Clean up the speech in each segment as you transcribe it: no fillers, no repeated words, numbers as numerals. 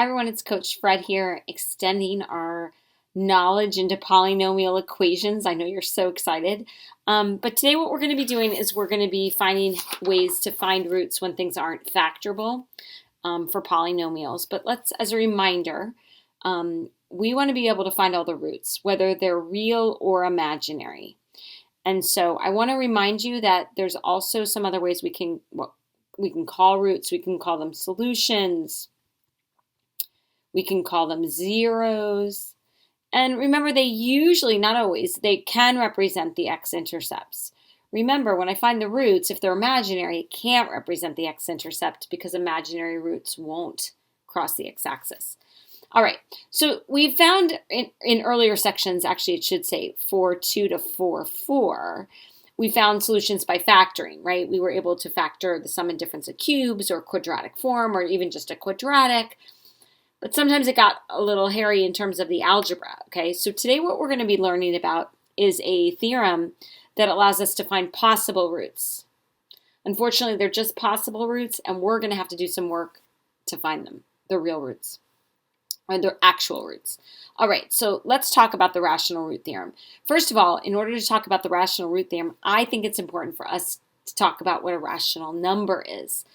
Hi everyone, it's Coach Fred here, extending our knowledge into polynomial equations. I know you're so excited. But today what we're going to be doing is we're going to be finding ways to find roots when things aren't factorable for polynomials. But as a reminder, we want to be able to find all the roots, whether they're real or imaginary. And so I want to remind you that there's also some other ways we can call roots. We can call them solutions. We can call them zeros. And remember, they usually, not always, they can represent the x-intercepts. Remember, when I find the roots, if they're imaginary, it can't represent the x-intercept because imaginary roots won't cross the x-axis. All right, so we found in earlier sections, actually it should say 4(2) to 4(4), we found solutions by factoring, right? We were able to factor the sum and difference of cubes or quadratic form or even just a quadratic. But sometimes it got a little hairy in terms of the algebra, okay? So today what we're going to be learning about is a theorem that allows us to find possible roots. Unfortunately, they're just possible roots, and we're going to have to do some work to find them, the real roots, or the actual roots. All right, so let's talk about the rational root theorem. First of all, in order to talk about the rational root theorem, I think it's important for us to talk about what a rational number is.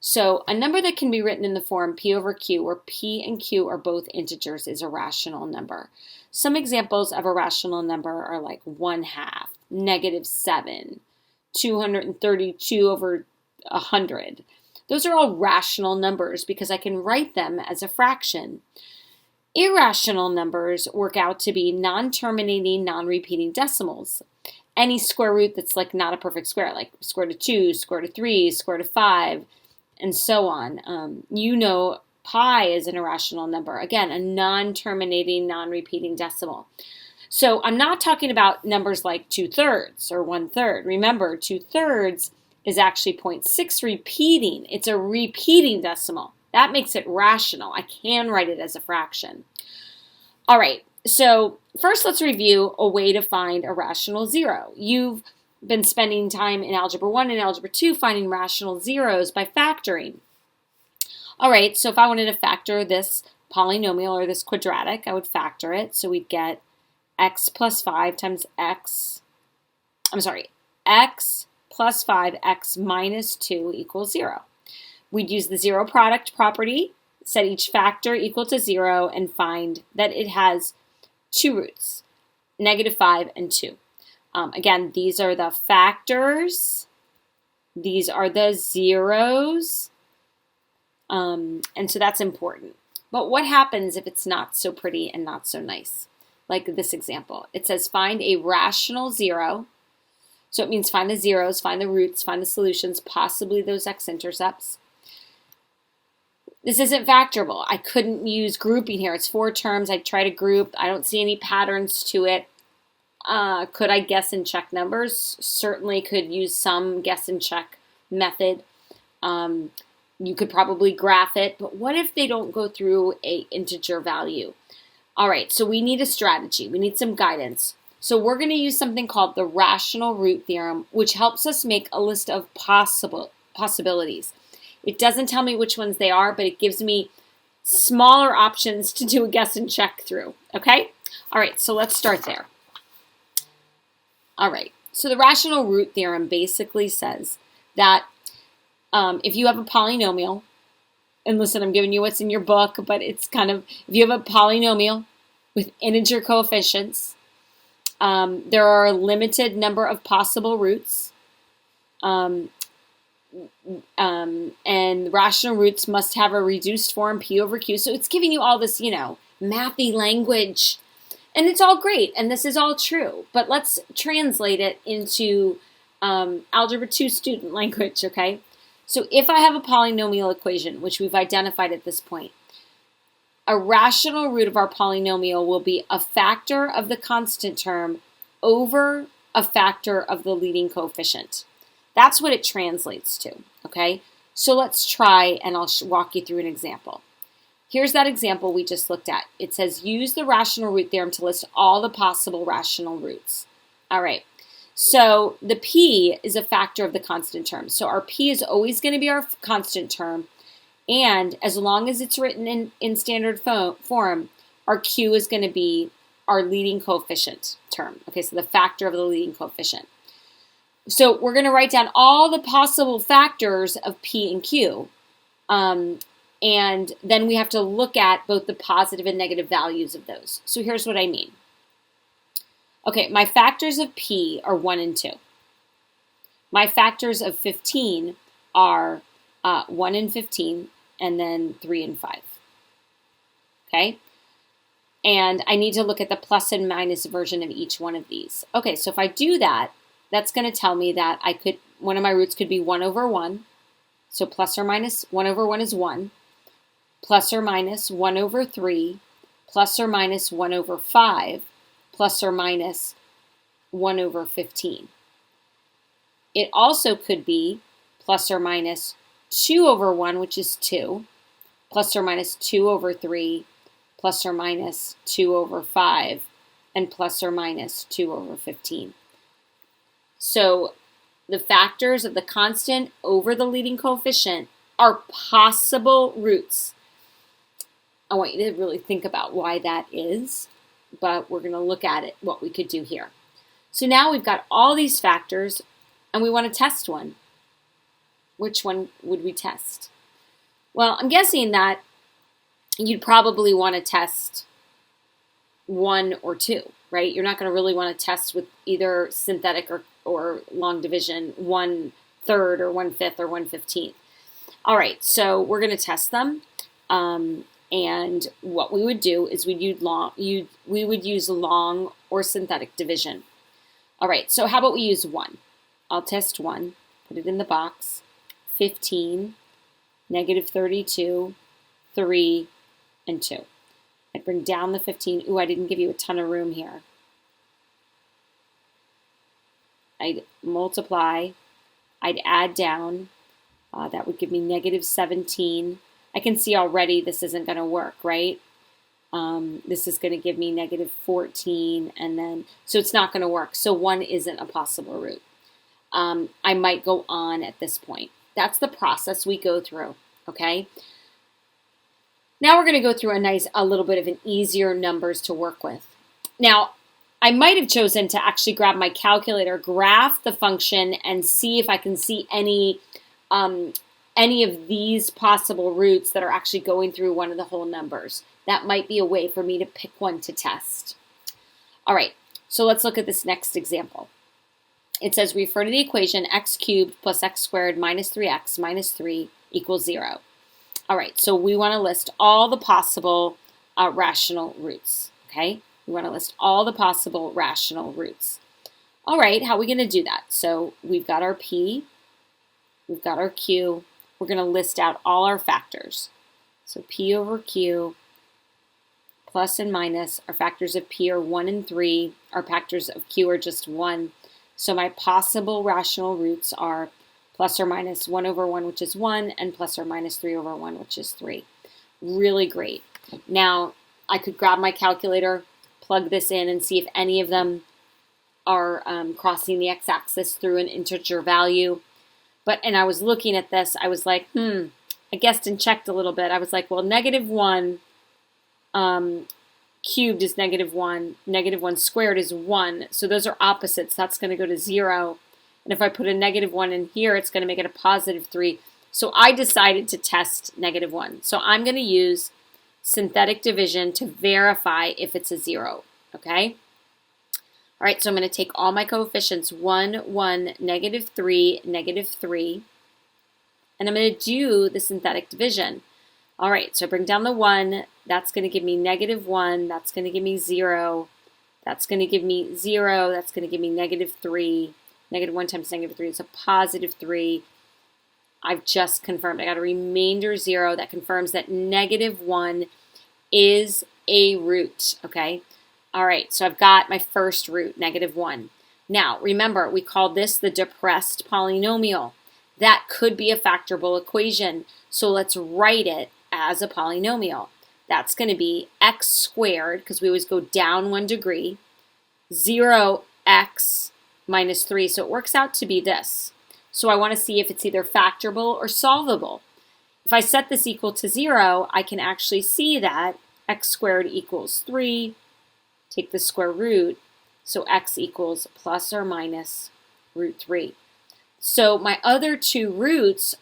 So a number that can be written in the form p over q, where p and q are both integers, is a rational number. Some examples of a rational number are like 1/2, -7, 232 over 100. Those are all rational numbers because I can write them as a fraction. Irrational numbers work out to be non-terminating, non-repeating decimals. Any square root that's like not a perfect square, like square root of 2, square root of 3, square root of 5, and so on. You know pi is an irrational number. Again, a non-terminating, non-repeating decimal. So I'm not talking about numbers like 2/3 or 1/3. Remember, 2/3 is actually 0.6 repeating. It's a repeating decimal. That makes it rational. I can write it as a fraction. All right, so first let's review a way to find a rational zero. You've been spending time in Algebra 1 and Algebra 2 finding rational zeros by factoring. All right, so if I wanted to factor this polynomial or this quadratic, I would factor it. So we'd get x plus 5 times x plus 5x minus 2 equals 0. We'd use the zero product property, set each factor equal to 0, and find that it has two roots, -5 and 2. Again, these are the factors, these are the zeros, and so that's important. But what happens if it's not so pretty and not so nice? Like this example. It says find a rational zero. So it means find the zeros, find the roots, find the solutions, possibly those x-intercepts. This isn't factorable. I couldn't use grouping here. It's 4 terms. I try to group. I don't see any patterns to it. Could I guess and check numbers? Certainly could use some guess and check method. You could probably graph it, but what if they don't go through an integer value? All right, so we need a strategy. We need some guidance. So we're going to use something called the rational root theorem, which helps us make a list of possibilities. It doesn't tell me which ones they are, but it gives me smaller options to do a guess and check through, okay? All right, so let's start there. All right, so the rational root theorem basically says that if you have a polynomial, and listen, I'm giving you what's in your book, but it's kind of, if you have a polynomial with integer coefficients, there are a limited number of possible roots, and rational roots must have a reduced form p over q. So it's giving you all this, mathy language. And it's all great, and this is all true, but let's translate it into Algebra 2 student language, okay? So if I have a polynomial equation, which we've identified at this point, a rational root of our polynomial will be a factor of the constant term over a factor of the leading coefficient. That's what it translates to, okay? So let's try, and I'll walk you through an example. Here's that example we just looked at. It says, use the rational root theorem to list all the possible rational roots. All right, so the p is a factor of the constant term. So our p is always going to be our constant term, And as long as it's written in standard form, our Q is going to be our leading coefficient term. Okay, so the factor of the leading coefficient. So we're going to write down all the possible factors of P and Q. And then we have to look at both the positive and negative values of those. So here's what I mean. Okay, my factors of P are 1 and 2. My factors of 15 are 1 and 15, and then 3 and 5. Okay? And I need to look at the plus and minus version of each one of these. Okay, so if I do that, that's going to tell me that one of my roots could be 1 over 1. So plus or minus 1 over 1 is 1. Plus or minus 1 over 3. Plus or minus 1 over 5. Plus or minus 1 over 15. It also could be plus or minus 2 over 1, which is 2. Plus or minus 2 over 3. Plus or minus 2 over 5. And plus or minus 2 over 15. So the factors of the constant over the leading coefficient are possible roots. I want you to really think about why that is, but we're going to look at it, what we could do here. So now we've got all these factors, and we want to test one. Which one would we test? Well, I'm guessing that you'd probably want to test 1 or 2, right? You're not going to really want to test with either synthetic or long division 1/3 or 1/5 or 1/15. All right, so we're going to test them. And what we would do is we would use long or synthetic division. All right, so how about we use 1? I'll test 1, put it in the box. 15, -32, 3, and 2. I'd bring down the 15. Ooh, I didn't give you a ton of room here. I'd multiply. I'd add down. That would give me -17. I can see already this isn't going to work, right? This is going to give me -14, and then, so it's not going to work. So 1 isn't a possible root. I might go on at this point. That's the process we go through, okay? Now we're going to go through a little bit of an easier numbers to work with. Now, I might have chosen to actually grab my calculator, graph the function, and see if I can see any of these possible roots that are actually going through one of the whole numbers. That might be a way for me to pick one to test. All right, so let's look at this next example. It says refer to the equation x cubed plus x squared minus 3x minus 3 equals 0. All right, so we want to list all the possible rational roots, okay? We want to list all the possible rational roots. All right, how are we going to do that? So we've got our P, we've got our Q. We're going to list out all our factors. So P over Q, plus and minus. Our factors of P are 1 and 3. Our factors of Q are just 1. So my possible rational roots are plus or minus 1 over 1, which is 1, and plus or minus 3 over 1, which is 3. Really great. Now, I could grab my calculator, plug this in, and see if any of them are crossing the x-axis through an integer value. And I was looking at this, I was like, I guessed and checked a little bit. I was like, well, -1 cubed is -1, -1 squared is 1. So those are opposites. That's going to go to 0. And if I put a -1 in here, it's going to make it a +3. So I decided to test -1. So I'm going to use synthetic division to verify if it's a 0, okay? All right, so I'm going to take all my coefficients, 1, 1, -3, -3, and I'm going to do the synthetic division. All right, so I bring down the 1. That's going to give me -1. That's going to give me 0. That's going to give me 0. That's going to give me -3. -1 times -3 is a +3. I've just confirmed. I got a remainder 0 that confirms that -1 is a root, okay? All right, so I've got my first root, -1. Now, remember, we called this the depressed polynomial. That could be a factorable equation, so let's write it as a polynomial. That's going to be x squared, because we always go down 1 degree, 0x minus 3, so it works out to be this. So I want to see if it's either factorable or solvable. if I set this equal to 0, I can actually see that x squared equals 3. Take the square root, so x equals plus or minus root 3. So my other two roots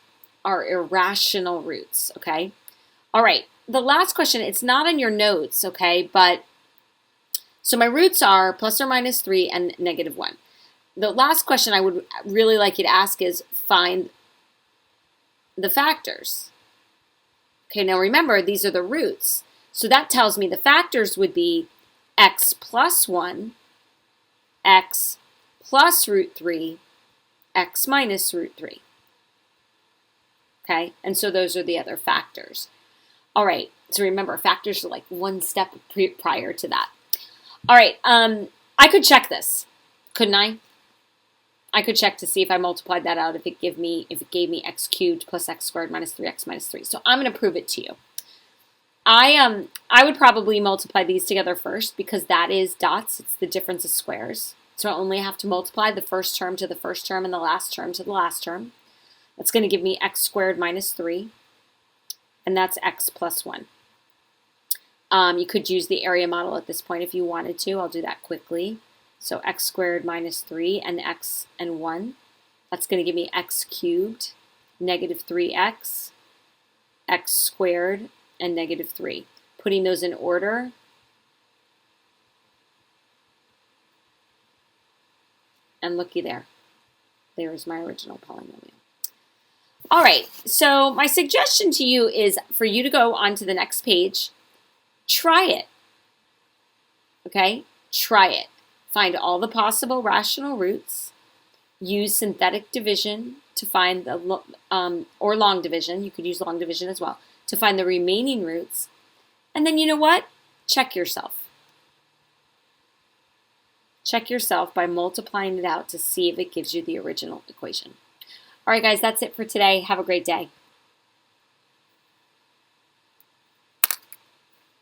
are irrational roots, okay? All right, the last question, it's not in your notes, okay? But so my roots are plus or minus 3 and negative 1. The last question I would really like you to ask is find the factors. Okay, now remember, these are the roots. So that tells me the factors would be x plus 1, x plus root 3, x minus root 3. Okay, and so those are the other factors. All right, so remember, factors are like one step prior to that. All right, I could check this, couldn't I? I could check to see if I multiplied that out, if it gave me x cubed plus x squared minus 3x minus 3. So I'm going to prove it to you. I would probably multiply these together first because that is dots. It's the difference of squares. So I only have to multiply the first term to the first term and the last term to the last term. That's going to give me x squared minus 3, and that's x plus 1. You could use the area model at this point if you wanted to. I'll do that quickly. So x squared minus 3 and x and 1. That's going to give me x cubed, negative 3x, x squared, and negative 3. Putting those in order, and looky there. There's my original polynomial. All right, so my suggestion to you is for you to go on to the next page. Try it. Okay? Try it. Find all the possible rational roots. Use synthetic division to find the, or long division. You could use long division as well to find the remaining roots. And then you know what? Check yourself. Check yourself by multiplying it out to see if it gives you the original equation. All right, guys, that's it for today. Have a great day.